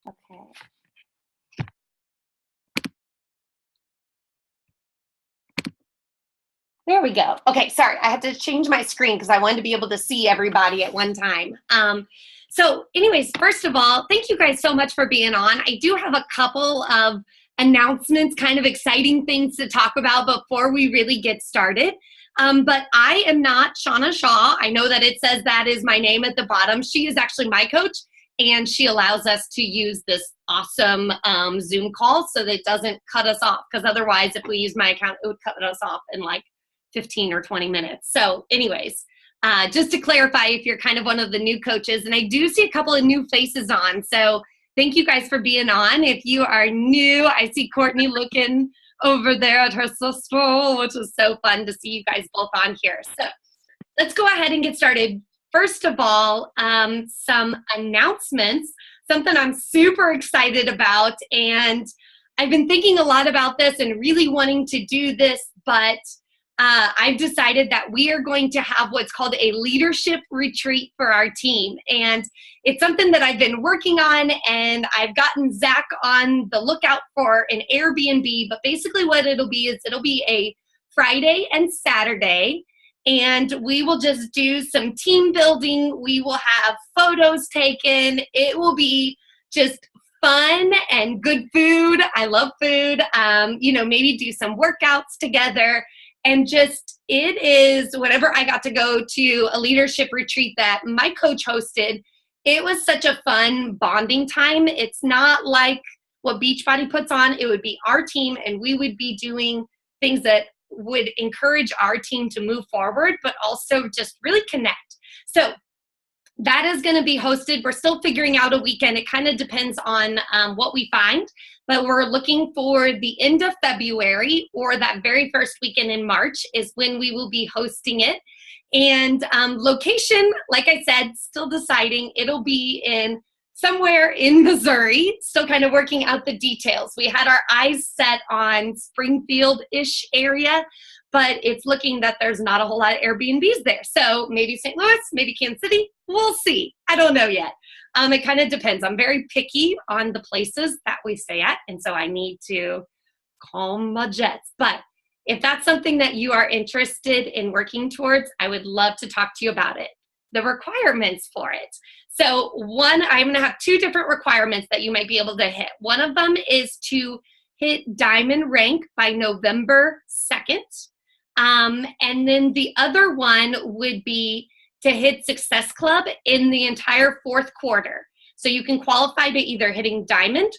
Okay. There we go. Okay, sorry, I had to change my screen because I wanted to be able to see everybody at one time. So anyways, first of all, thank you guys so much for being on. I do have a couple of announcements, kind of exciting things to talk about before we really get started. But I am not Shauna Shaw. I know that it says that is my name at the bottom. She is actually my coach, and she allows us to use this awesome Zoom call so that it doesn't cut us off, because otherwise if we use my account, it would cut us off in like 15 or 20 minutes. So anyways, just to clarify, if you're kind of one of the new coaches, and I do see a couple of new faces on, so thank you guys for being on. If you are new, I see Courtney looking over there at her sister, which is so fun to see you guys both on here. So let's go ahead and get started. First of all, some announcements, something I'm super excited about, and I've been thinking a lot about this and really wanting to do this, but I've decided that we are going to have what's called a leadership retreat for our team. And it's something that I've been working on, and I've gotten Zach on the lookout for an Airbnb. But basically what it'll be is it'll be a Friday and Saturday, and we will just do some team building. We will have photos taken. It will be just fun and good food. I love food. Maybe do some workouts together. And just, it is, whenever I got to go to a leadership retreat that my coach hosted, it was such a fun bonding time. It's not like what Beachbody puts on. It would be our team, and we would be doing things that would encourage our team to move forward, but also just really connect. So that is going to be hosted. We're still figuring out a weekend. It kind of depends on what we find, but we're looking for the end of February or that very first weekend in March is when we will be hosting it. And location, like I said, still deciding. It'll be in somewhere in Missouri, still kind of working out the details. We had our eyes set on Springfield-ish area, but it's looking that there's not a whole lot of Airbnbs there. So maybe St. Louis, maybe Kansas City, we'll see. I don't know yet. It kind of depends. I'm very picky on the places that we stay at, and so I need to calm my jets. But if that's something that you are interested in working towards, I would love to talk to you about it. The requirements for it. So one, I'm going to have two different requirements that you might be able to hit. One of them is to hit Diamond Rank by November 2nd. And then the other one would be to hit Success Club in the entire fourth quarter. So you can qualify to either hitting Diamond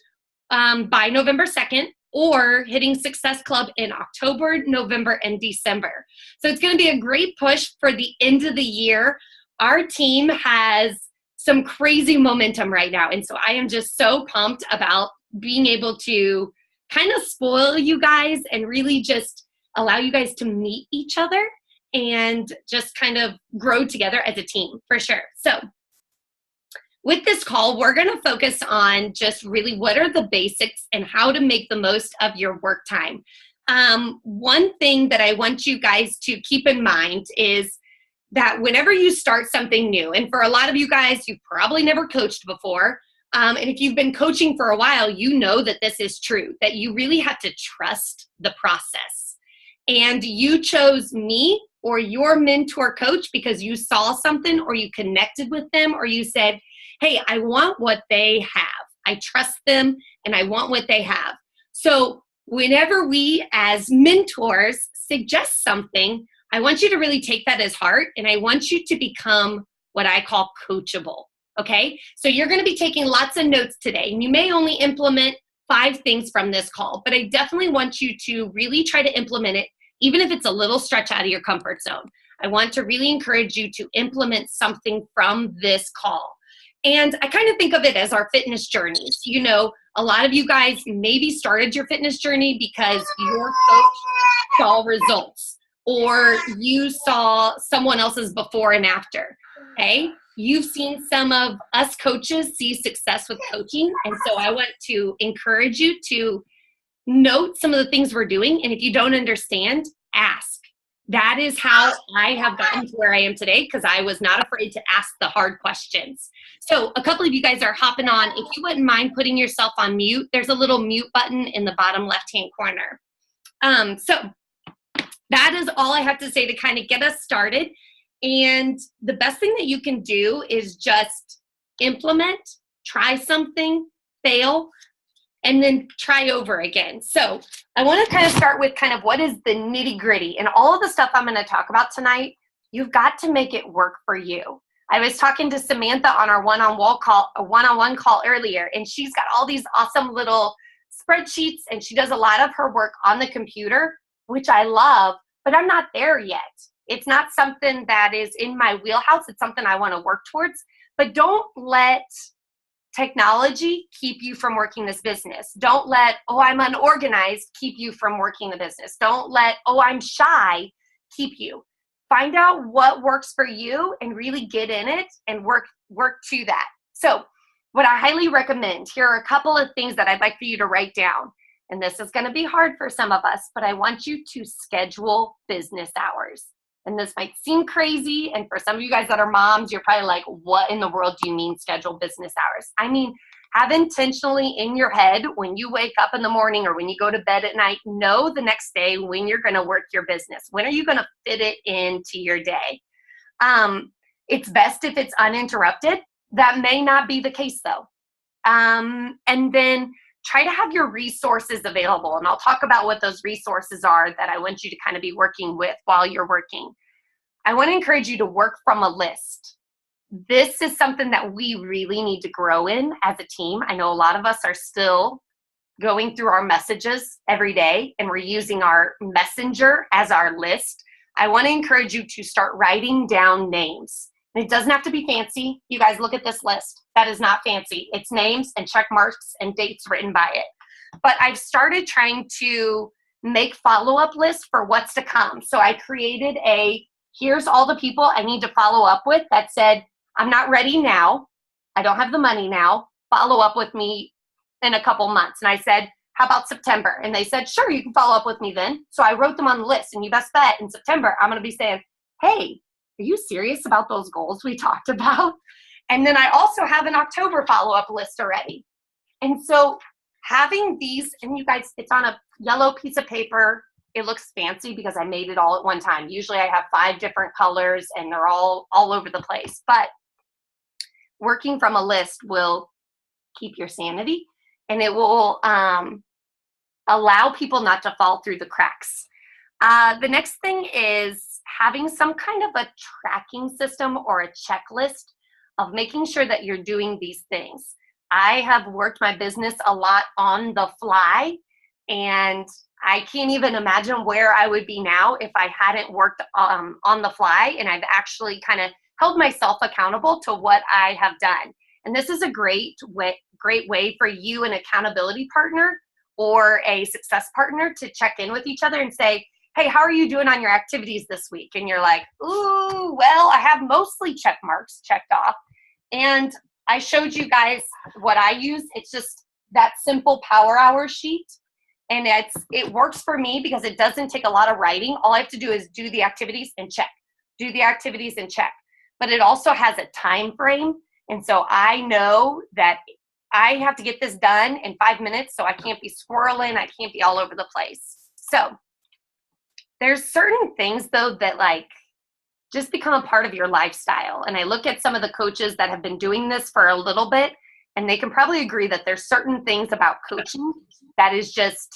by November 2nd or hitting Success Club in October, November, and December. So it's going to be a great push for the end of the year. Our team has some crazy momentum right now. And so I am just so pumped about being able to kind of spoil you guys and really just allow you guys to meet each other and just kind of grow together as a team, for sure. So with this call, we're going to focus on just really what are the basics and how to make the most of your work time. One thing that I want you guys to keep in mind is that whenever you start something new, and for a lot of you guys, you've probably never coached before, and if you've been coaching for a while, you know that this is true, that you really have to trust the process. And you chose me or your mentor coach because you saw something or you connected with them or you said, hey, I want what they have. I trust them and I want what they have. So whenever we as mentors suggest something, I want you to really take that as heart, and I want you to become what I call coachable, okay? So you're going to be taking lots of notes today, and you may only implement 5 things from this call, but I definitely want you to really try to implement it, even if it's a little stretch out of your comfort zone. I want to really encourage you to implement something from this call. And I kind of think of it as our fitness journeys. You know, a lot of you guys maybe started your fitness journey because your coach saw results, or you saw someone else's before and after, okay? You've seen some of us coaches see success with coaching, and so I want to encourage you to note some of the things we're doing, and if you don't understand, ask. That is how I have gotten to where I am today, because I was not afraid to ask the hard questions. So a couple of you guys are hopping on. If you wouldn't mind putting yourself on mute, there's a little mute button in the bottom left-hand corner. So that is all I have to say to kind of get us started. And the best thing that you can do is just implement, try something, fail, and then try over again. So I want to kind of start with kind of what is the nitty gritty, and all of the stuff I'm going to talk about tonight. You've got to make it work for you. I was talking to Samantha on our one-on-one call earlier, and she's got all these awesome little spreadsheets, and she does a lot of her work on the computer, which I love, but I'm not there yet. It's not something that is in my wheelhouse. It's something I want to work towards, but don't let technology keep you from working this business. Don't let, oh, I'm unorganized, keep you from working the business. Don't let, oh, I'm shy, keep you. Find out what works for you and really get in it and work to that. So what I highly recommend, here are a couple of things that I'd like for you to write down. And this is going to be hard for some of us, but I want you to schedule business hours. And this might seem crazy, and for some of you guys that are moms, you're probably like, what in the world do you mean schedule business hours? I mean, have intentionally in your head when you wake up in the morning or when you go to bed at night, know the next day when you're going to work your business. When are you going to fit it into your day? It's best if it's uninterrupted. That may not be the case though. And then try to have your resources available. And I'll talk about what those resources are that I want you to kind of be working with while you're working. I want to encourage you to work from a list. This is something that we really need to grow in as a team. I know a lot of us are still going through our messages every day, and we're using our messenger as our list. I want to encourage you to start writing down names. It doesn't have to be fancy. You guys look at this list. That is not fancy. It's names and check marks and dates written by it. But I've started trying to make follow-up lists for what's to come. So I created here's all the people I need to follow up with that said, I'm not ready now. I don't have the money now. Follow up with me in a couple months. And I said, how about September? And they said, sure, you can follow up with me then. So I wrote them on the list. And you best bet in September, I'm going to be saying, hey, are you serious about those goals we talked about? And then I also have an October follow-up list already. And so having these, and you guys, it's on a yellow piece of paper. It looks fancy because I made it all at one time. Usually I have 5 different colors and they're all over the place. But working from a list will keep your sanity, and it will allow people not to fall through the cracks. The next thing is having some kind of a tracking system or a checklist of making sure that you're doing these things. I have worked my business a lot on the fly, and I can't even imagine where I would be now if I hadn't worked on the fly, and I've actually kind of held myself accountable to what I have done. And this is a great way for you, an accountability partner or a success partner, to check in with each other and say, hey, how are you doing on your activities this week? And you're like, ooh, well, I have mostly check marks checked off. And I showed you guys what I use. It's just that simple Power Hour sheet. And it works for me because it doesn't take a lot of writing. All I have to do is do the activities and check. Do the activities and check. But it also has a time frame. And so I know that I have to get this done in 5 minutes, so I can't be squirreling. I can't be all over the place. So there's certain things though that like just become a part of your lifestyle. And I look at some of the coaches that have been doing this for a little bit, and they can probably agree that there's certain things about coaching that is just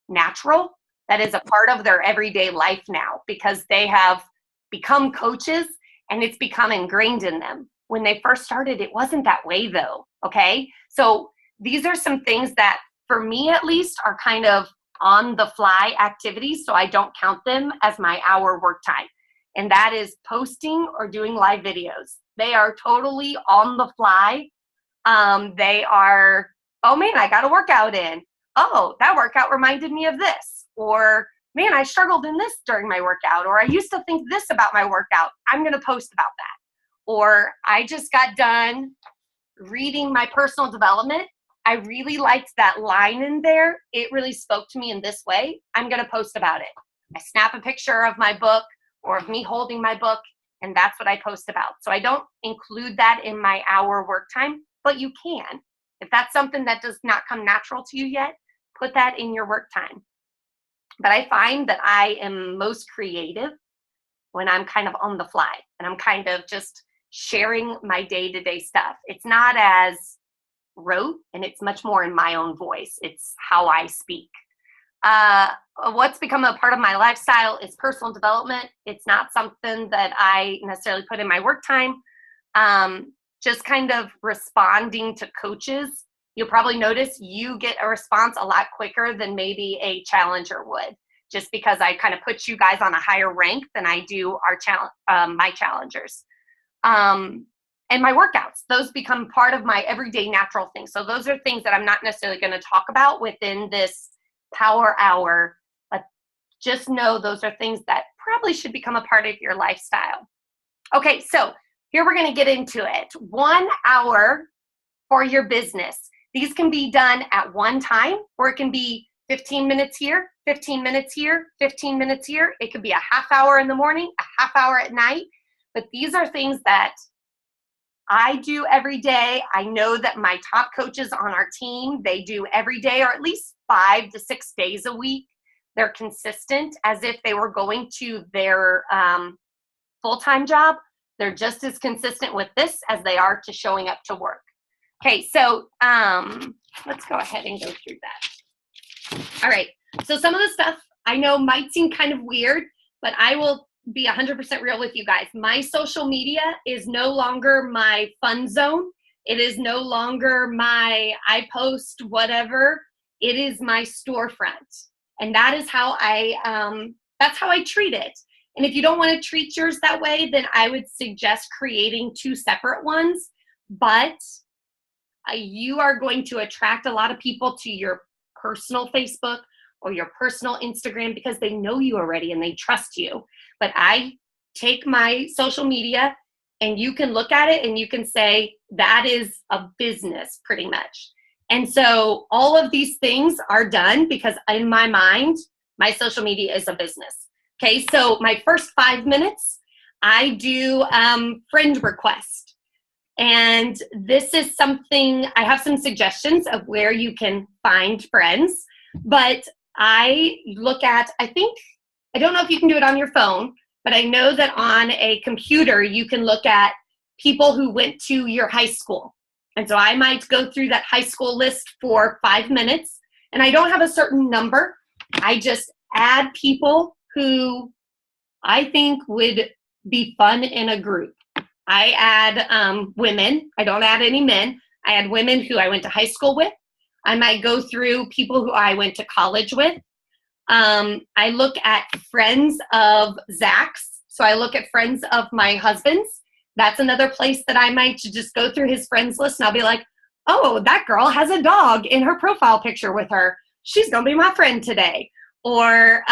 natural, that is a part of their everyday life now, because they have become coaches and it's become ingrained in them. When they first started, it wasn't that way though, okay? So these are some things that, for me at least, are kind of on the fly activities, so I don't count them as my hour work time. And that is posting or doing live videos. They are totally on the fly. They are, oh man, I got a workout in. Oh, that workout reminded me of this. Or man, I struggled in this during my workout. Or I used to think this about my workout. I'm going to post about that. Or I just got done reading my personal development. I really liked that line in there. It really spoke to me in this way. I'm going to post about it. I snap a picture of my book, or of me holding my book, and that's what I post about. So I don't include that in my hour work time, but you can. If that's something that does not come natural to you yet, put that in your work time. But I find that I am most creative when I'm kind of on the fly and I'm kind of just sharing my day-to-day stuff. It's not as rote, and it's much more in my own voice. It's how I speak. What's become a part of my lifestyle is personal development. It's not something that I necessarily put in my work time. Just kind of responding to coaches. You'll probably notice you get a response a lot quicker than maybe a challenger would, just because I kind of put you guys on a higher rank than I do my challengers. And my workouts, those become part of my everyday natural things. So those are things that I'm not necessarily going to talk about within this power hour, but just know those are things that probably should become a part of your lifestyle. Okay, so here we're going to get into it. 1 hour for your business. These can be done at one time, or it can be 15 minutes here, 15 minutes here, 15 minutes here. It could be a half hour in the morning, a half hour at night. But these are things that I do every day. I know that my top coaches on our team, they do every day, or at least 5 to 6 days a week. They're consistent as if they were going to their full-time job. They're just as consistent with this as they are to showing up to work. Okay, so let's go ahead and go through that. All right, so some of the stuff I know might seem kind of weird, but I will be 100% real with you guys. My social media is no longer my fun zone. It is no longer my I post whatever. It is my storefront, and that is how that's how I treat it. And if you don't want to treat yours that way, then I would suggest creating 2 separate ones. But you are going to attract a lot of people to your personal Facebook or your personal Instagram because they know you already and they trust you. But I take my social media, and you can look at it and you can say that is a business pretty much. And so all of these things are done because in my mind, my social media is a business. Okay, so my first 5 minutes, I do friend request. And this is something, I have some suggestions of where you can find friends, but I look at, I don't know if you can do it on your phone, but I know that on a computer, you can look at people who went to your high school. And so I might go through that high school list for 5 minutes, and I don't have a certain number. I just add people who I think would be fun in a group. I add women. I don't add any men. I add women who I went to high school with. I might go through people who I went to college with. I look at friends of Zach's. So I look at friends of my husband's. That's another place that I might just go through his friends list, and I'll be like, oh, that girl has a dog in her profile picture with her. She's going to be my friend today. Or,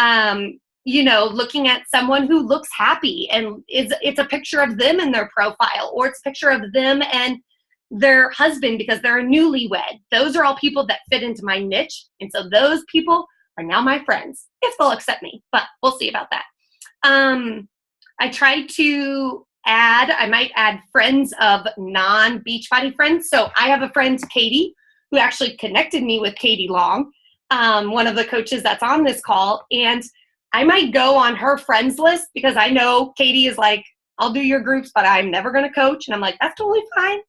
looking at someone who looks happy, and it's a picture of them in their profile, or it's a picture of them and their husband because they're a newlywed. Those are all people that fit into my niche. And so those people are now my friends, if they'll accept me, but we'll see about that. I try to I might add friends of non-Beachbody friends. So I have a friend, Katie, who actually connected me with Katie Long, one of the coaches that's on this call. And I might go on her friends list because I know Katie is like, I'll do your groups, but I'm never going to coach. And I'm like, that's totally fine.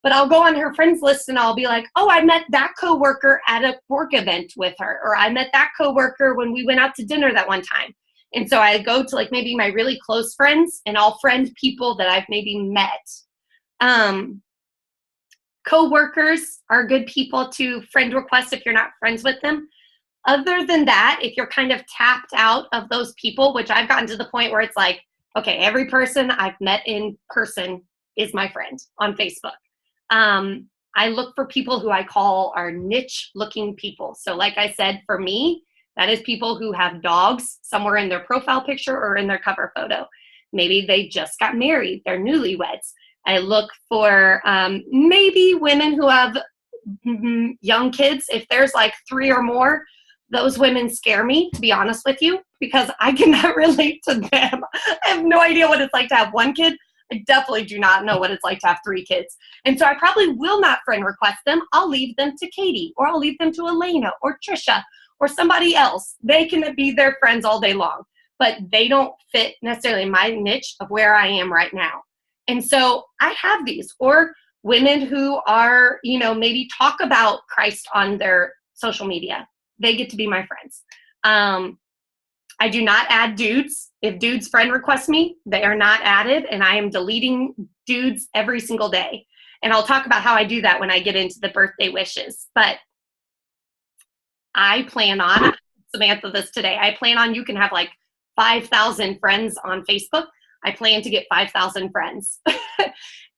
But I'll go on her friends list and I'll be like, oh, I met that coworker at a work event with her, or I met that coworker when we went out to dinner that one time. And so I go to like maybe my really close friends, and I'll friend people that I've maybe met. Coworkers are good people to friend request if you're not friends with them. Other than that, if you're kind of tapped out of those people, which I've gotten to the point where it's like, okay, every person I've met in person is my friend on Facebook. I look for people who I call are niche looking people. So like I said, for me, that is people who have dogs somewhere in their profile picture or in their cover photo. Maybe they just got married, they're newlyweds. I look for maybe women who have young kids. If there's like 3 or more, those women scare me, to be honest with you, because I cannot relate to them. I have no idea what it's like to have one kid. I definitely do not know what it's like to have 3 kids. And so I probably will not friend request them. I'll leave them to Katie, or I'll leave them to Elena or Trisha or somebody else. They can be their friends all day long, but they don't fit necessarily my niche of where I am right now. And so I have these, or women who are, maybe talk about Christ on their social media. They get to be my friends. I do not add dudes. If dudes friend request me, they are not added, and I am deleting dudes every single day. And I'll talk about how I do that when I get into the birthday wishes. But I plan on, Samantha, this today, I plan on you can have like 5,000 friends on Facebook. I plan to get 5,000 friends.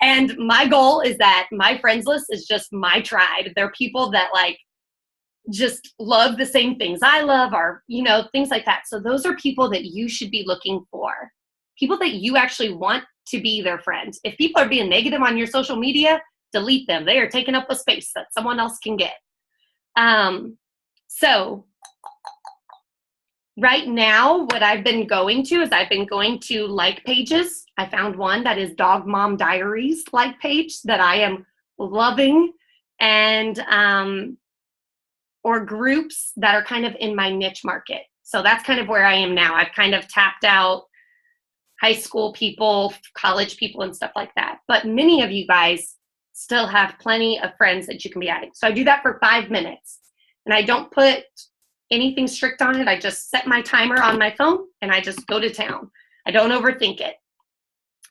And my goal is that my friends list is just my tribe. They're people that like just love the same things I love, or, things like that. So those are people that you should be looking for. People that you actually want to be their friend. If people are being negative on your social media, delete them. They are taking up a space that someone else can get. So right now, what I've been going to is I've been going to like pages. I found one that is Dog Mom Diaries like page that I am loving, and or groups that are kind of in my niche market. So that's kind of where I am now. I've kind of tapped out high school people, college people, and stuff like that. But many of you guys still have plenty of friends that you can be adding. So I do that for 5 minutes, and I don't put anything strict on it. I just set my timer on my phone and I just go to town. I don't overthink it.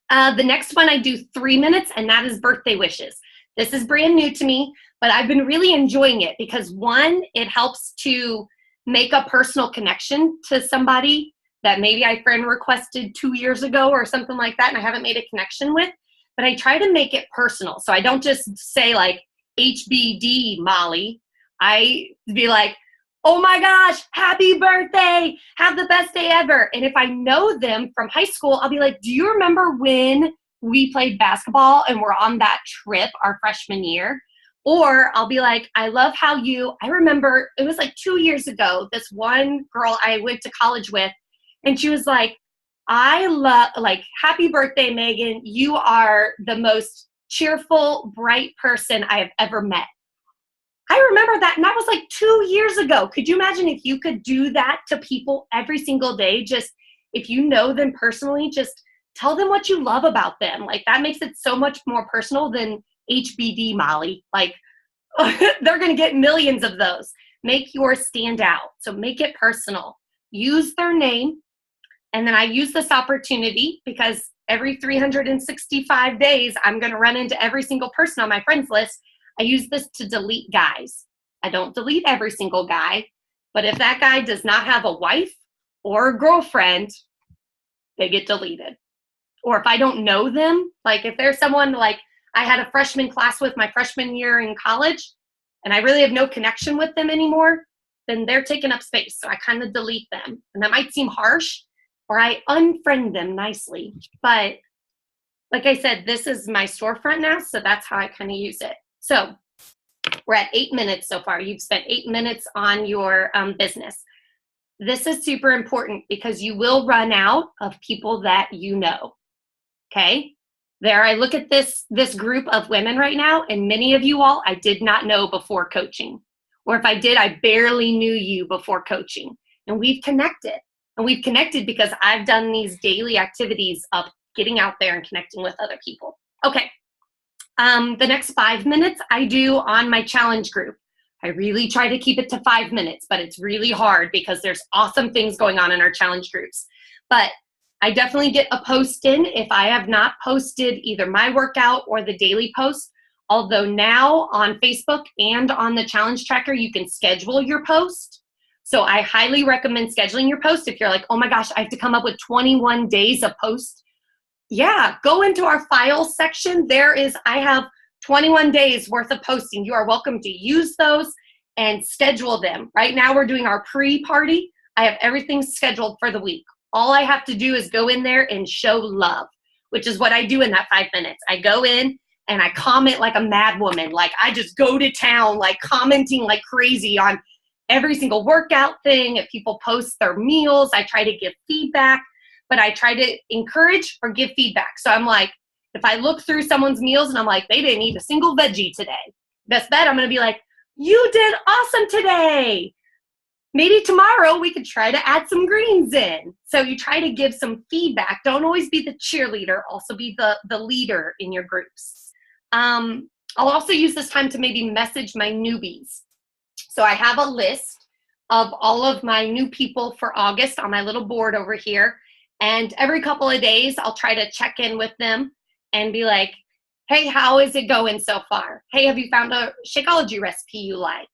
The next one I do 3 minutes, and that is birthday wishes. This is brand new to me, but I've been really enjoying it because, one, it helps to make a personal connection to somebody that maybe I friend requested 2 years ago or something like that, and I haven't made a connection with. But I try to make it personal. So I don't just say like HBD Molly. I be like, oh my gosh, happy birthday, have the best day ever. And if I know them from high school, I'll be like, do you remember when we played basketball and we're on that trip our freshman year? Or I'll be like, I remember it was like 2 years ago, this one girl I went to college with, and she was like, happy birthday, Megan. You are the most cheerful, bright person I have ever met. I remember that, and that was like 2 years ago. Could you imagine if you could do that to people every single day? Just if you know them personally, just tell them what you love about them. Like, that makes it so much more personal than HBD Molly. Like, they're going to get millions of those. Make yours stand out. So make it personal. Use their name. And then I use this opportunity because every 365 days, I'm going to run into every single person on my friends list. I use this to delete guys. I don't delete every single guy, but if that guy does not have a wife or a girlfriend, they get deleted. Or if I don't know them, like if there's someone like I had a freshman class with my freshman year in college, and I really have no connection with them anymore, then they're taking up space. So I kind of delete them. And that might seem harsh, or I unfriend them nicely. But like I said, this is my storefront now, so that's how I kind of use it. So we're at 8 minutes so far. You've spent 8 minutes on your business. This is super important because you will run out of people that you know, okay? I look at this group of women right now, and many of you all I did not know before coaching. Or if I did, I barely knew you before coaching. And we've connected. And we've connected because I've done these daily activities of getting out there and connecting with other people. Okay. The next 5 minutes I do on my challenge group. I really try to keep it to 5 minutes, but it's really hard because there's awesome things going on in our challenge groups. But I definitely get a post in if I have not posted either my workout or the daily post. Although now on Facebook and on the challenge tracker, you can schedule your post. So I highly recommend scheduling your post. If you're like, oh my gosh, I have to come up with 21 days of posts. Yeah, go into our files section. I have 21 days worth of posting. You are welcome to use those and schedule them. Right now we're doing our pre-party. I have everything scheduled for the week. All I have to do is go in there and show love, which is what I do in that 5 minutes. I go in and I comment like a mad woman. Like I just go to town, like commenting like crazy on every single workout thing. If people post their meals, I try to give feedback, but I try to encourage or give feedback. So I'm like, if I look through someone's meals and I'm like, they didn't eat a single veggie today, best bet, I'm going to be like, you did awesome today. Maybe tomorrow we could try to add some greens in. So you try to give some feedback. Don't always be the cheerleader. Also be the leader in your groups. I'll also use this time to maybe message my newbies. So I have a list of all of my new people for August on my little board over here. And every couple of days, I'll try to check in with them and be like, hey, how is it going so far? Hey, have you found a Shakeology recipe you like?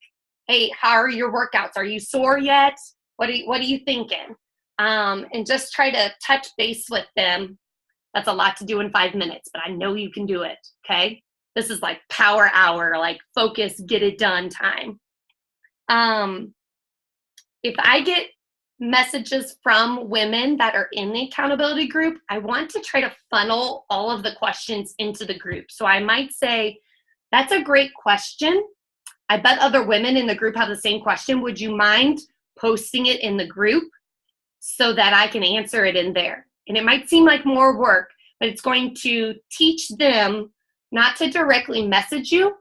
Hey, how are your workouts? Are you sore yet? What are you thinking? And just try to touch base with them. That's a lot to do in 5 minutes, but I know you can do it, okay? This is like power hour, like focus, get it done time. If I get messages from women that are in the accountability group, I want to try to funnel all of the questions into the group. So I might say, that's a great question. I bet other women in the group have the same question. Would you mind posting it in the group so that I can answer it in there? And it might seem like more work, but it's going to teach them not to directly message you,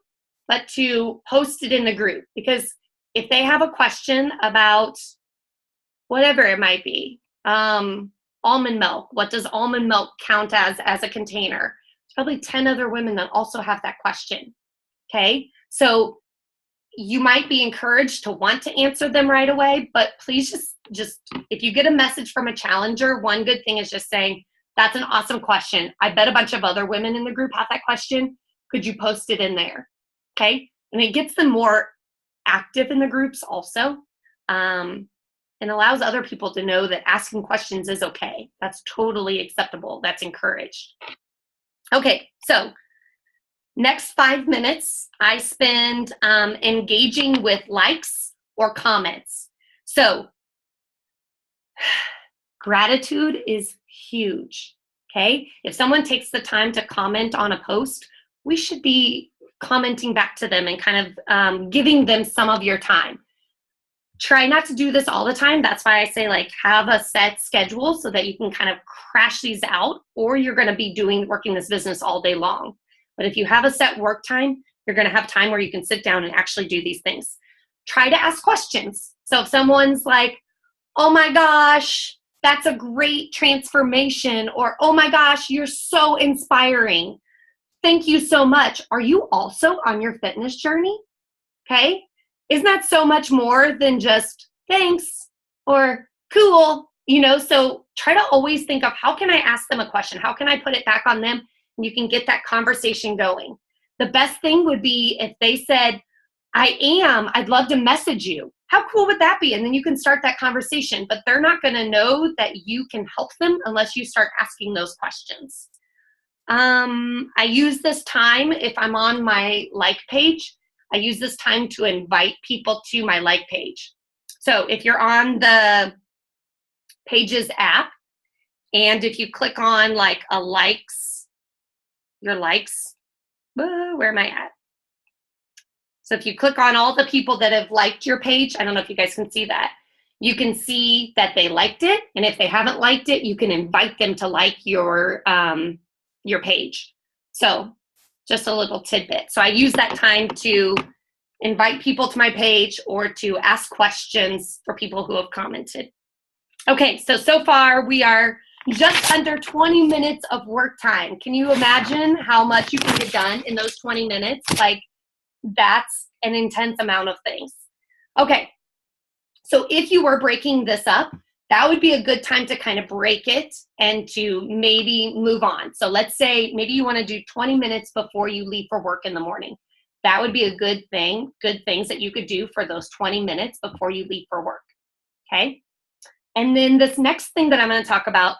but to post it in the group. Because if they have a question about whatever it might be, almond milk, what does almond milk count as a container? There's probably 10 other women that also have that question, okay? So you might be encouraged to want to answer them right away, but please just if you get a message from a challenger, one good thing is just saying, that's an awesome question. I bet a bunch of other women in the group have that question. Could you post it in there? Okay. And it gets them more active in the groups also, and allows other people to know that asking questions is okay. That's totally acceptable. That's encouraged. Okay. So next 5 minutes, I spend engaging with likes or comments. So gratitude is huge, okay? If someone takes the time to comment on a post, we should be commenting back to them and kind of giving them some of your time. Try not to do this all the time. That's why I say, like, have a set schedule so that you can kind of crash these out, or you're going to be working this business all day long. But if you have a set work time, you're going to have time where you can sit down and actually do these things. Try to ask questions. So if someone's like, oh my gosh, that's a great transformation, or oh my gosh, you're so inspiring. Thank you so much. Are you also on your fitness journey? Okay. Isn't that so much more than just thanks or cool? You know, so try to always think of, how can I ask them a question? How can I put it back on them? And you can get that conversation going. The best thing would be if they said, I'd love to message you. How cool would that be? And then you can start that conversation, but they're not going to know that you can help them unless you start asking those questions. I use this time, if I'm on my like page, I use this time to invite people to my like page. So if you're on the Pages app, and if you click on like a likes, your likes, where am I at? So if you click on all the people that have liked your page, I don't know if you guys can see that. You can see that they liked it. And if they haven't liked it, you can invite them to like your page. So just a little tidbit. So I use that time to invite people to my page or to ask questions for people who have commented. Okay, so far we are just under 20 minutes of work time. Can you imagine how much you can get done in those 20 minutes? Like, that's an intense amount of things. Okay, so if you were breaking this up, that would be a good time to kind of break it and to maybe move on. So let's say maybe you want to do 20 minutes before you leave for work in the morning. That would be a good thing, good things that you could do for those 20 minutes before you leave for work, okay? And then this next thing that I'm going to talk about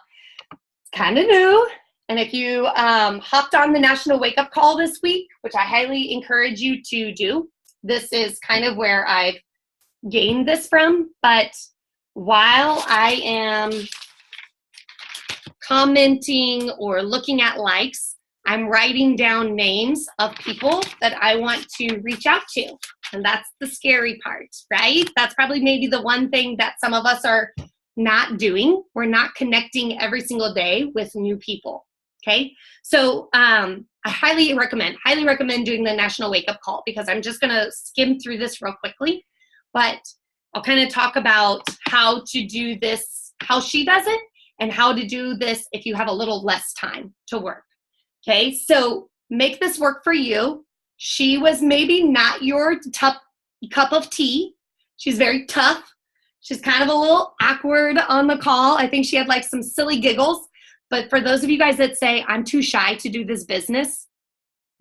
is kind of new. And if you hopped on the National Wake Up Call this week, which I highly encourage you to do, this is kind of where I've gained this from. But while I am commenting or looking at likes, I'm writing down names of people that I want to reach out to. And that's the scary part, right? That's probably maybe the one thing that some of us are not doing. We're not connecting every single day with new people. Okay. So I highly recommend doing the National Wake Up Call, because I'm just going to skim through this real quickly, but I'll kind of talk about how to do this, how she does it, and how to do this if you have a little less time to work. Okay. So make this work for you. She was maybe not your cup of tea. She's very tough. She's kind of a little awkward on the call. I think she had like some silly giggles. But for those of you guys that say, I'm too shy to do this business,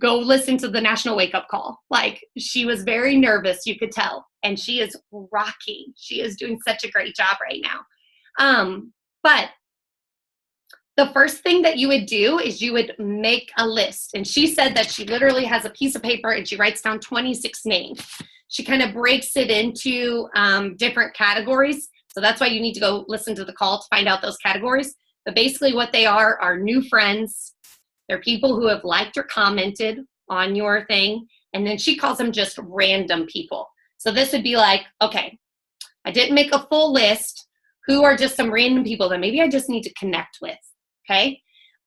go listen to the National Wake Up Call. Like, she was very nervous, you could tell. And she is rocking. She is doing such a great job right now. But the first thing that you would do is you would make a list. And she said that she literally has a piece of paper and she writes down 26 names. She kind of breaks it into different categories. So that's why you need to go listen to the call to find out those categories. But basically what they are new friends. They're people who have liked or commented on your thing. And then she calls them just random people. So this would be like, okay, I didn't make a full list. Who are just some random people that maybe I just need to connect with? Okay.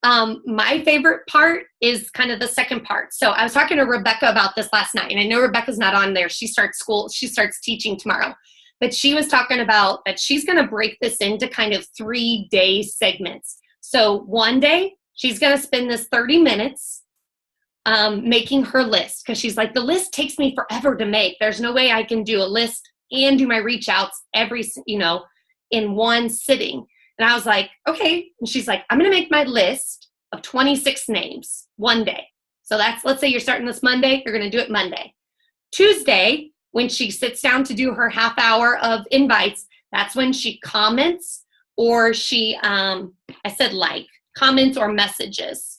My favorite part is kind of the second part. So I was talking to Rebecca about this last night, and I know Rebecca's not on there. She starts teaching tomorrow, but she was talking about that she's going to break this into kind of 3-day segments. So one day she's going to spend this 30 minutes making her list, because she's like, the list takes me forever to make. There's no way I can do a list and do my reach outs in one sitting. And I was like, okay. And she's like, I'm going to make my list of 26 names one day. So let's say you're starting this Monday, you're going to do it Monday. Tuesday, when she sits down to do her half hour of invites, that's when she comments, or she, comments or messages.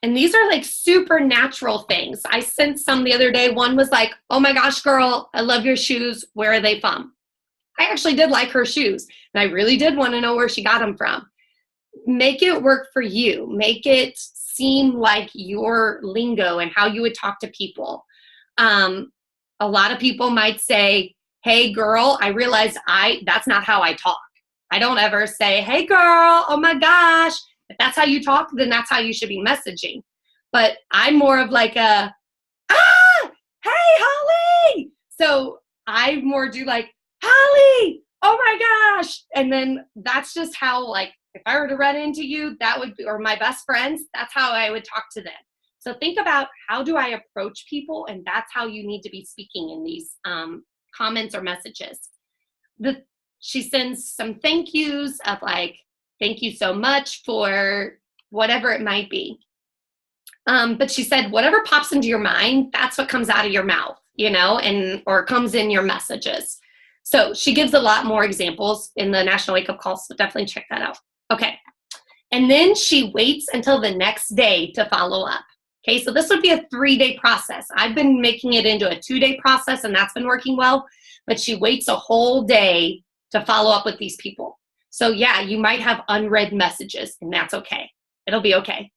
And these are like supernatural things. I sent some the other day. One was like, oh my gosh, girl, I love your shoes. Where are they from? I actually did like her shoes, and I really did want to know where she got them from. Make it work for you. Make it seem like your lingo and how you would talk to people. A lot of people might say, hey girl, I realize that's not how I talk. I don't ever say, hey girl, oh my gosh. If that's how you talk, then that's how you should be messaging. But I'm more of like hey Holly. So I more do like, Holly, oh my gosh. And then that's just how, like, if I were to run into you, that would be, or my best friends, that's how I would talk to them. So think about, how do I approach people? And that's how you need to be speaking in these comments or messages. She sends some thank yous of like, thank you so much for whatever it might be. But she said, whatever pops into your mind, that's what comes out of your mouth, or comes in your messages. So she gives a lot more examples in the National Wake Up Call, so definitely check that out. Okay. And then she waits until the next day to follow up. Okay, so this would be a 3-day process. I've been making it into a 2-day process, and that's been working well, but she waits a whole day to follow up with these people. So yeah, you might have unread messages, and that's okay. It'll be okay.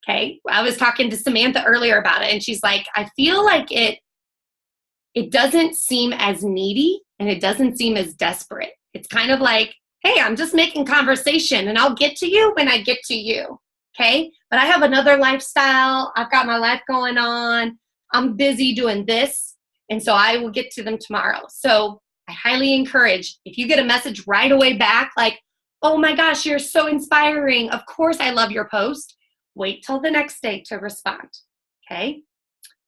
Okay, I was talking to Samantha earlier about it, and she's like, I feel like it doesn't seem as needy, and it doesn't seem as desperate. It's kind of like, hey, I'm just making conversation, and I'll get to you when I get to you. Okay, but I have another lifestyle. I've got my life going on. I'm busy doing this, and so I will get to them tomorrow. So I highly encourage, if you get a message right away back, like, oh my gosh, you're so inspiring. Of course, I love your post. Wait till the next day to respond. Okay.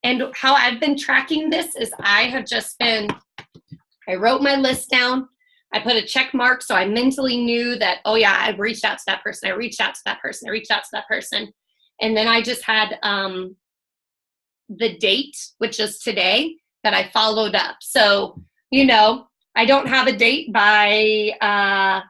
And how I've been tracking this is I wrote my list down. I put a check mark, so I mentally knew that, oh yeah, I reached out to that person. I reached out to that person. I reached out to that person. And then I just had the date, which is today, that I followed up. So, I don't have a date by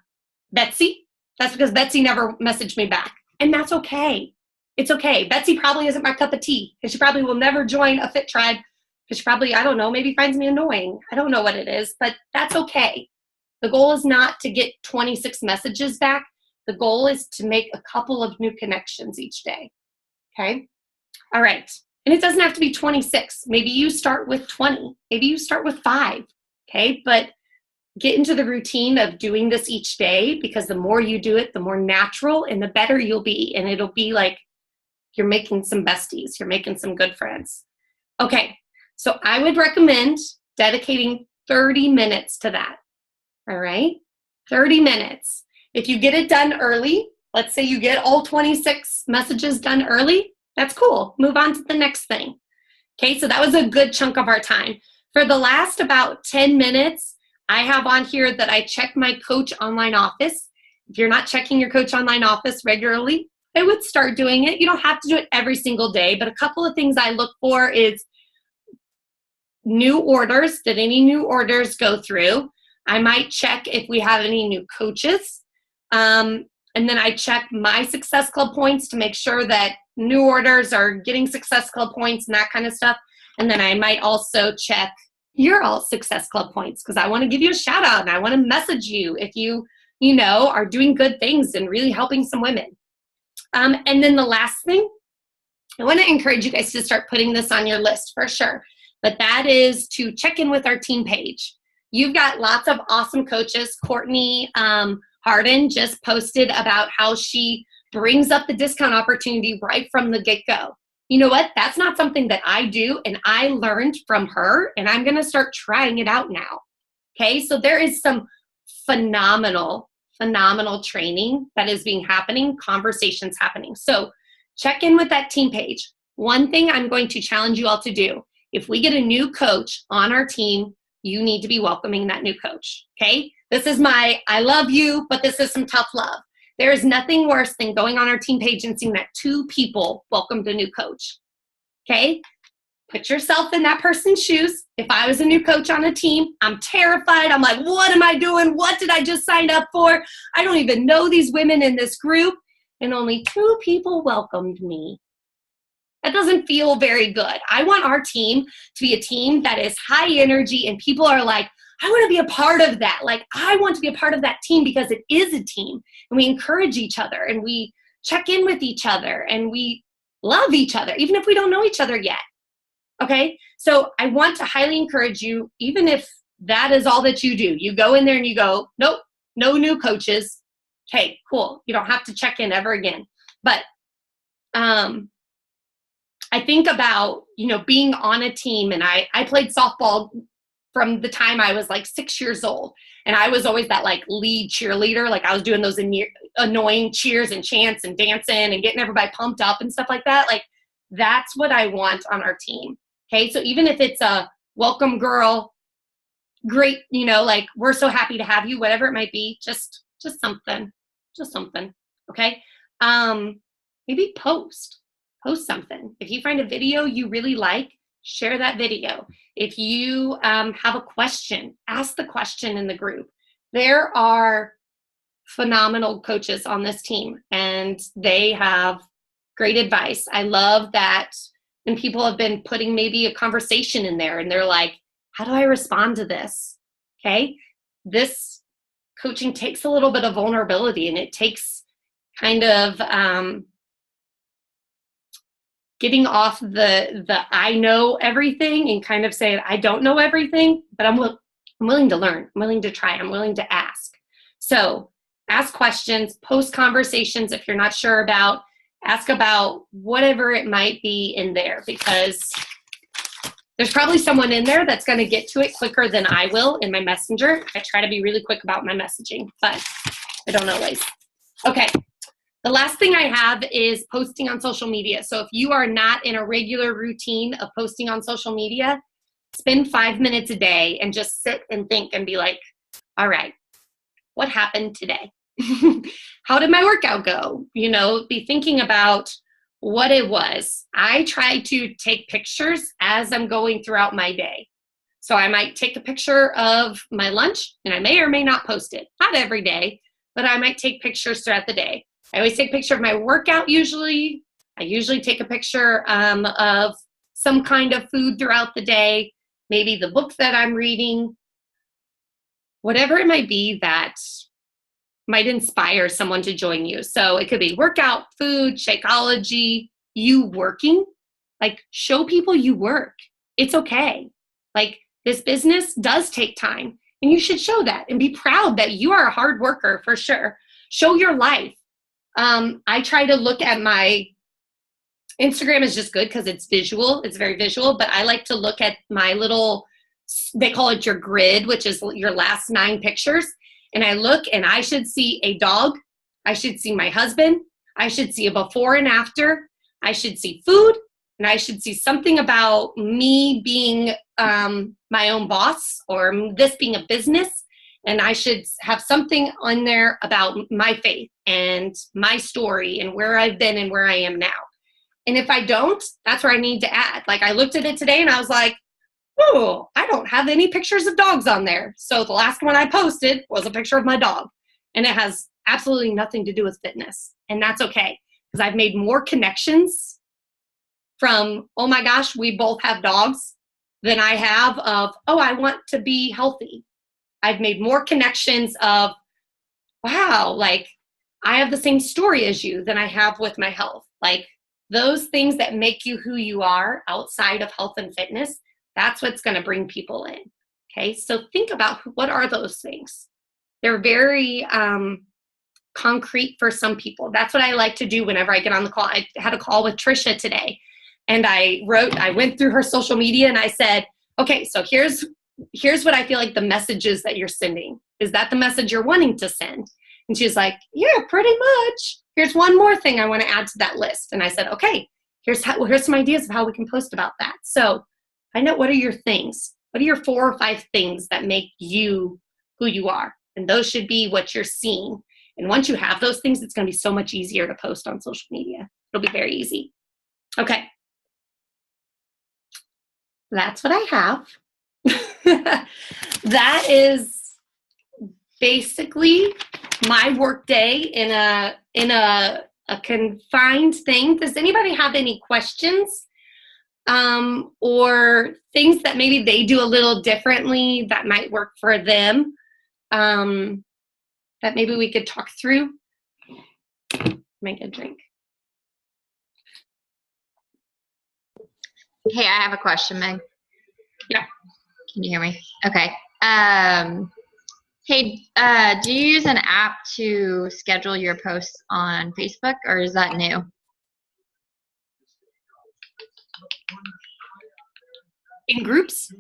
Betsy. That's because Betsy never messaged me back. And that's okay. It's okay. Betsy probably isn't my cup of tea, because she probably will never join a Fit Tribe, because she probably, I don't know, maybe finds me annoying. I don't know what it is, but that's okay. The goal is not to get 26 messages back. The goal is to make a couple of new connections each day. Okay? All right. And it doesn't have to be 26. Maybe you start with 20. Maybe you start with 5. Okay. But get into the routine of doing this each day, because the more you do it, the more natural and the better you'll be. And it'll be like you're making some besties. You're making some good friends. Okay. So I would recommend dedicating 30 minutes to that. All right. 30 minutes. If you get it done early, let's say you get all 26 messages done early, that's cool. Move on to the next thing. Okay, so that was a good chunk of our time. For the last about 10 minutes, I have on here that I check my Coach Online Office. If you're not checking your Coach Online Office regularly, I would start doing it. You don't have to do it every single day, but a couple of things I look for is new orders. Did any new orders go through? I might check if we have any new coaches. And then I check my Success Club points to make sure that new orders are getting Success Club points and that kind of stuff. And then I might also check your all Success Club points, because I want to give you a shout out and I want to message you if you are doing good things and really helping some women. And then the last thing, I want to encourage you guys to start putting this on your list for sure. But that is to check in with our team page. You've got lots of awesome coaches. Courtney Harden just posted about how she brings up the discount opportunity right from the get-go. You know what? That's not something that I do, and I learned from her, and I'm going to start trying it out now. Okay, so there is some phenomenal training that is happening, conversations happening. So check in with that team page. One thing I'm going to challenge you all to do, if we get a new coach on our team, you need to be welcoming that new coach, okay? This is I love you, but this is some tough love. There is nothing worse than going on our team page and seeing that 2 people welcomed a new coach, okay? Put yourself in that person's shoes. If I was a new coach on a team, I'm terrified. I'm like, what am I doing? What did I just sign up for? I don't even know these women in this group, and only 2 people welcomed me. That doesn't feel very good. I want our team to be a team that is high energy and people are like, I want to be a part of that. Like, I want to be a part of that team because it is a team and we encourage each other and we check in with each other and we love each other, even if we don't know each other yet. Okay. So I want to highly encourage you, even if that is all that you do, you go in there and you go, nope, no new coaches. Okay, cool. You don't have to check in ever again. But, I think about, being on a team, and I played softball from the time I was like 6 years old. And I was always that like lead cheerleader. Like I was doing those annoying cheers and chants and dancing and getting everybody pumped up and stuff like that. Like that's what I want on our team. Okay. So even if it's a welcome girl, great, like we're so happy to have you, whatever it might be, just something. Okay. Maybe post something. If you find a video you really like, share that video. If you have a question, ask the question in the group. There are phenomenal coaches on this team and they have great advice. I love that when people have been putting maybe a conversation in there and they're like, how do I respond to this? Okay. This coaching takes a little bit of vulnerability and it takes kind of getting off the I know everything and kind of saying I don't know everything, but I'm willing to learn. I'm willing to try. I'm willing to ask. So ask questions, post conversations if you're not sure about, ask about whatever it might be in there, because there's probably someone in there that's going to get to it quicker than I will in my messenger. I try to be really quick about my messaging, but I don't always. Okay. The last thing I have is posting on social media. So if you are not in a regular routine of posting on social media, spend 5 minutes a day and just sit and think and be like, all right, what happened today? How did my workout go? Be thinking about what it was. I try to take pictures as I'm going throughout my day. So I might take a picture of my lunch and I may or may not post it. Not every day, but I might take pictures throughout the day. I always take a picture of my workout usually. I usually take a picture of some kind of food throughout the day, maybe the book that I'm reading, whatever it might be that might inspire someone to join you. So it could be workout, food, Shakeology, you working, Like, show people you work. It's okay. Like, this business does take time, and you should show that and be proud that you are a hard worker for sure. Show your life. I try to look at my Instagram is just good because it's visual. It's very visual, but I like to look at my little, they call it your grid, which is your last 9 pictures. And I look and I should see a dog. I should see my husband. I should see a before and after. I should see food. And I should see something about me being my own boss, or this being a business. And I should have something on there about my faith and my story and where I've been and where I am now. And if I don't, that's where I need to add. Like, I looked at it today and I was like, oh, I don't have any pictures of dogs on there. So the last one I posted was a picture of my dog. And it has absolutely nothing to do with fitness. And that's okay, because I've made more connections from, oh my gosh, we both have dogs, than I have of, oh, I want to be healthy. I've made more connections of, wow, like, I have the same story as you than I have with my health. Like, those things that make you who you are outside of health and fitness, that's what's going to bring people in. Okay, so think about what are those things. They're very concrete for some people. That's what I like to do whenever I get on the call. I had a call with Trisha today, and I went through her social media and I said, okay, so here's what I feel like the messages that you're sending. Is that the message you're wanting to send? And she's like, yeah, pretty much. Here's one more thing I want to add to that list. And I said, okay, here's some ideas of how we can post about that. So find out, what are your things? What are your 4 or 5 things that make you who you are? And those should be what you're seeing. And once you have those things, it's going to be so much easier to post on social media. It'll be very easy. Okay. That's what I have. That is basically my work day in a confined thing. Does anybody have any questions or things that maybe they do a little differently that might work for them, that maybe we could talk through? Make a drink. Hey, I have a question, Meg. Yeah. Can you hear me? Okay. Hey, do you use an app to schedule your posts on Facebook, or is that new? In groups?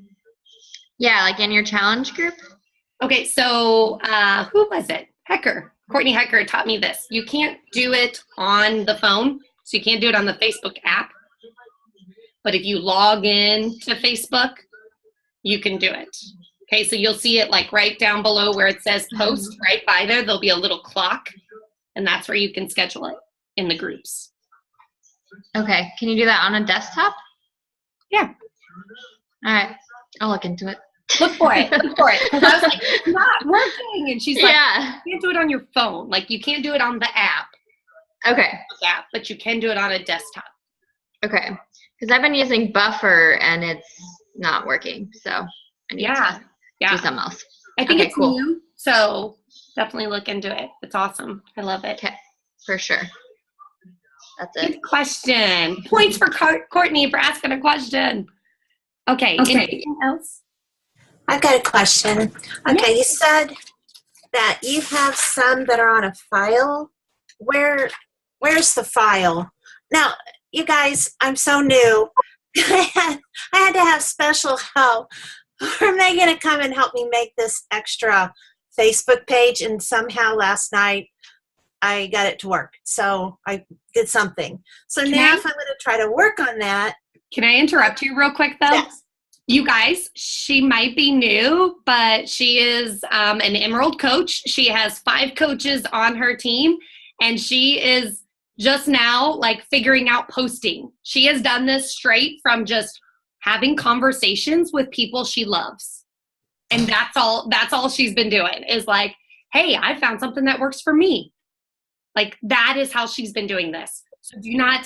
Yeah, like in your challenge group? Okay, so who was it? Hecker. Courtney Hecker taught me this. You can't do it on the phone, so you can't do it on the Facebook app. But if you log in to Facebook, you can do it. Okay, so you'll see it like right down below where it says post, right by there, there'll be a little clock, and that's where you can schedule it in the groups. Okay, can you do that on a desktop? Yeah. All right, I'll look into it. Look for it, look for it. Because I was like, it's not working. And she's like, yeah. you can't do it on your phone. Like, you can't do it on the app. Okay. Yeah, but you can do it on a desktop. Okay, because I've been using Buffer and it's not working, so I need to do something else. I think it's cool. new, so definitely look into it. It's awesome. I love it. Okay, for sure. That's it. Good question. Points for Courtney for asking a question. Okay. Anything else? I've got a question. Okay, you said that you have some that are on a file. Where's the file? Now, you guys, I'm so new. I had to have special help for Megan to come and help me make this extra Facebook page, and somehow last night I got it to work. So I did something. So now if I'm going to try to work on that. Can I interrupt you real quick, though? Yes. You guys, she might be new, but she is an Emerald coach. She has 5 coaches on her team, and she is just now like figuring out posting. She has done this straight from just having conversations with people she loves. And that's all she's been doing is like, hey, I found something that works for me. Like, that is how she's been doing this. So do not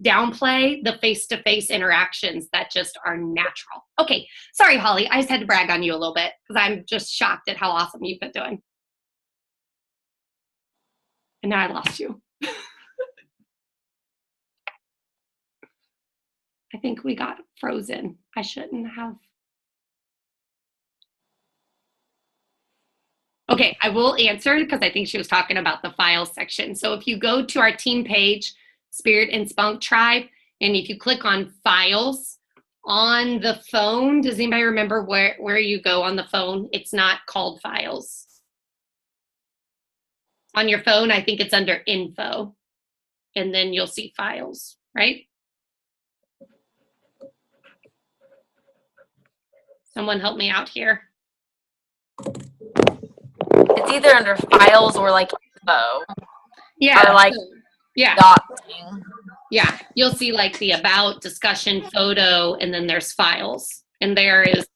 downplay the face-to-face interactions that just are natural. Okay, sorry, Holly. I just had to brag on you a little bit because I'm just shocked at how awesome you've been doing. And now I lost you. I think we got frozen. I shouldn't have. Okay, I will answer because I think she was talking about the files section. So if you go to our team page, Spirit and Spunk Tribe, and if you click on files on the phone, does anybody remember where you go on the phone? It's not called files. On your phone, I think it's under info, and then you'll see files, right? Someone help me out here. It's either under files or like info. Yeah. Or like thing. Yeah. You'll see like the about, discussion, photo, and then there's files. And there is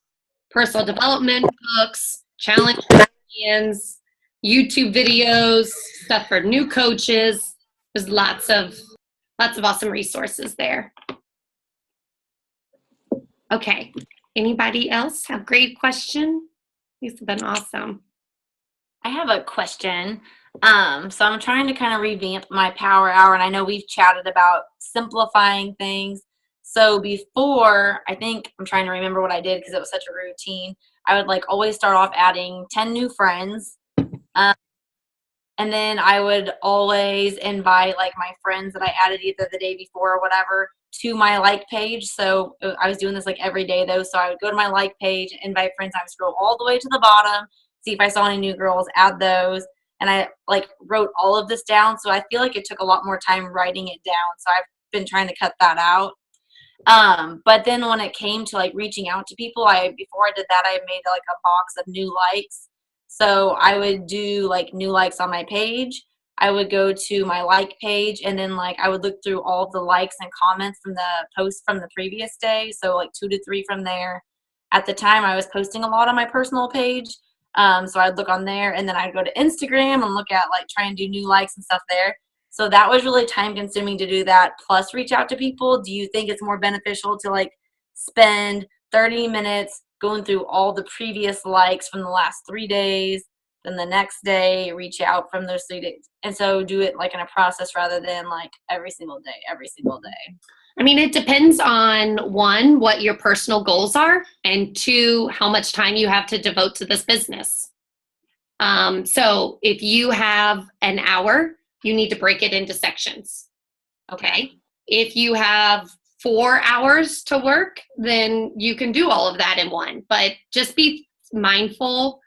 personal development books, challenge champions, YouTube videos, stuff for new coaches. There's lots of awesome resources there. Okay. Anybody else have a great question? These have been awesome. I have a question. So I'm trying to kind of revamp my power hour, and I know we've chatted about simplifying things. So before, I think I'm trying to remember what I did because it was such a routine. I would like always start off adding 10 new friends. And then I would always invite like my friends that I added either the day before or whatever to my like page. So I was doing this like every day though. So I would go to my like page, invite friends. I would scroll all the way to the bottom, see if I saw any new girls, add those. And I like wrote all of this down. So I feel like it took a lot more time writing it down. So I've been trying to cut that out. But then when it came to like reaching out to people, before I did that, I made like a box of new likes. So I would do like new likes on my page. I would go to my like page, and then like I would look through all of the likes and comments from the post from the previous day. So like 2 to 3 from there. At the time I was posting a lot on my personal page. So I'd look on there, and then I'd go to Instagram and look at like try and do new likes and stuff there. So that was really time consuming to do that, plus reach out to people. Do you think it's more beneficial to like spend 30 minutes going through all the previous likes from the last 3 days, then the next day reach out from those 3 days? And so do it like in a process rather than like every single day. I mean, it depends on 1, what your personal goals are, and 2, how much time you have to devote to this business. So if you have an hour, you need to break it into sections. Okay. If you have 4 hours to work, then you can do all of that in one. But just be mindful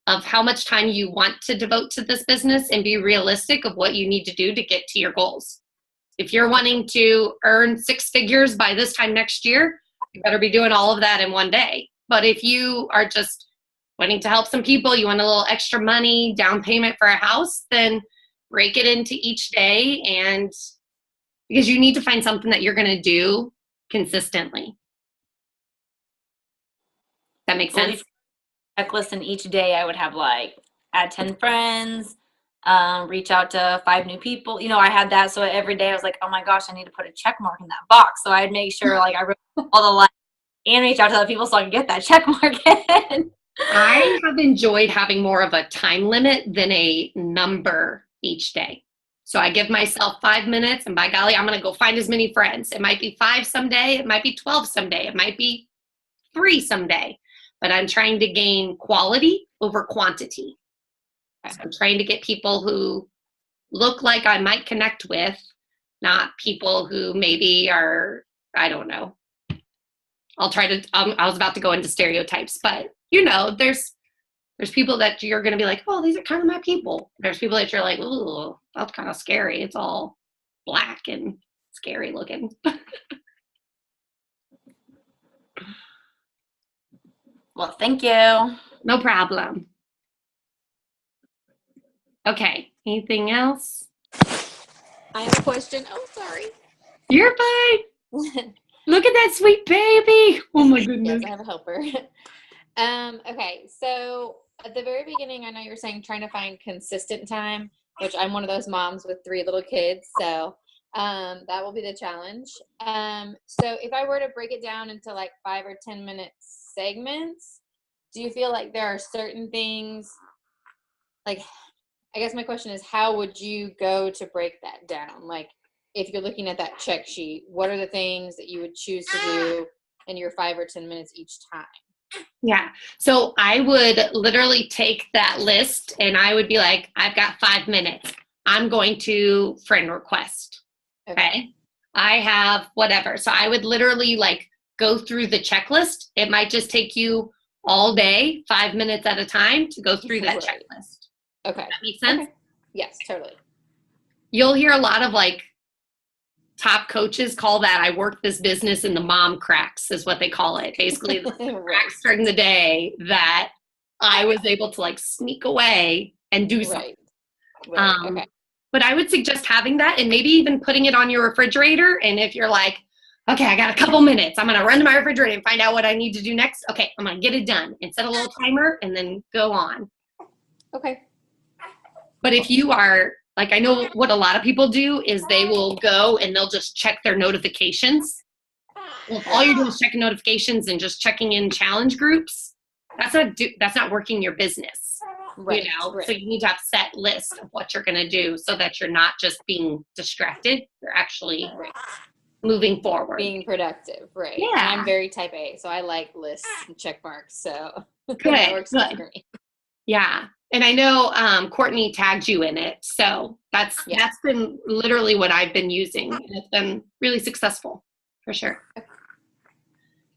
of how much time you want to devote to this business and be realistic of what you need to do to get to your goals. If you're wanting to earn 6 figures by this time next year, you better be doing all of that in one day. But if you are just wanting to help some people, you want a little extra money, down payment for a house, then break it into each day, and because you need to find something that you're going to do consistently. That makes sense? Checklist, and each day I would have like add 10 friends, reach out to 5 new people. You know, I had that. So every day I was like, oh my gosh, I need to put a check mark in that box. So I'd make sure like I wrote all the likes and reach out to other people so I can get that check mark in. I have enjoyed having more of a time limit than a number each day. So I give myself 5 minutes, and by golly, I'm going to go find as many friends. It might be 5 someday. It might be 12 someday. It might be 3 someday. But I'm trying to gain quality over quantity. So I'm trying to get people who look like I might connect with, not people who maybe are, I don't know. I was about to go into stereotypes, but you know, there's people that you're going to be like, oh, these are kind of my people. There's people that you're like, ooh, that's kind of scary. It's all black and scary looking. Well, thank you. No problem. Okay, anything else? I have a question. Oh, sorry. You're fine. Look at that sweet baby. Oh my goodness. Yes, I have a helper. Okay, so at the very beginning, I know you were saying trying to find consistent time, which I'm one of those moms with 3 little kids, so that will be the challenge. So if I were to break it down into like 5 or 10 minute segments, do you feel like there are certain things, like, I guess my question is, how would you go to break that down? Like, if you're looking at that check sheet, what are the things that you would choose to do in your 5 or 10 minutes each time? Yeah. So I would literally take that list and I would be like, I've got 5 minutes. I'm going to friend request. Okay. I have whatever. So I would literally like go through the checklist. It might just take you all day, 5 minutes at a time to go through that checklist. Okay. That makes sense? Okay. Yes, totally. You'll hear a lot of like top coaches call that I work this business in the mom cracks is what they call it. Basically the cracks during the day that I was able to like sneak away and do something. Right. Okay. But I would suggest having that and maybe even putting it on your refrigerator. And if you're like, okay, I got a couple minutes, I'm going to run to my refrigerator and find out what I need to do next. Okay, I'm going to get it done and set a little timer and then go on. Okay. But if you are, like I know what a lot of people do is they will go and they'll just check their notifications. Well, if all you're doing is checking notifications and just checking in challenge groups, that's not working your business. Right, you know, right. So you need to have a set list of what you're going to do so that you're not just being distracted. You're actually moving forward. Being productive, right. Yeah. And I'm very type A, so I like lists and check marks. So Good. that works Good. for me. Yeah. And I know Courtney tagged you in it. So that's been literally what I've been using. And it's been really successful for sure.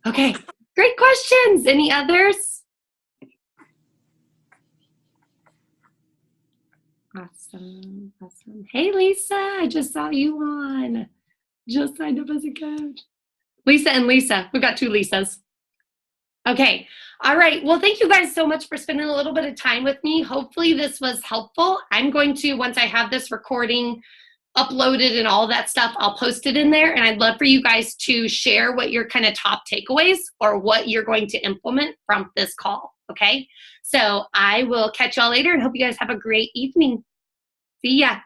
Okay. Great questions. Any others? Awesome. Hey, Lisa, I just saw you on. Just signed up as a coach. Lisa and Lisa. We've got 2 Lisas. Okay. All right. Well, thank you guys so much for spending a little bit of time with me. Hopefully this was helpful. I'm going to, once I have this recording uploaded and all that stuff, I'll post it in there. And I'd love for you guys to share what your kind of top takeaways or what you're going to implement from this call. Okay. So I will catch y'all later and hope you guys have a great evening. See ya.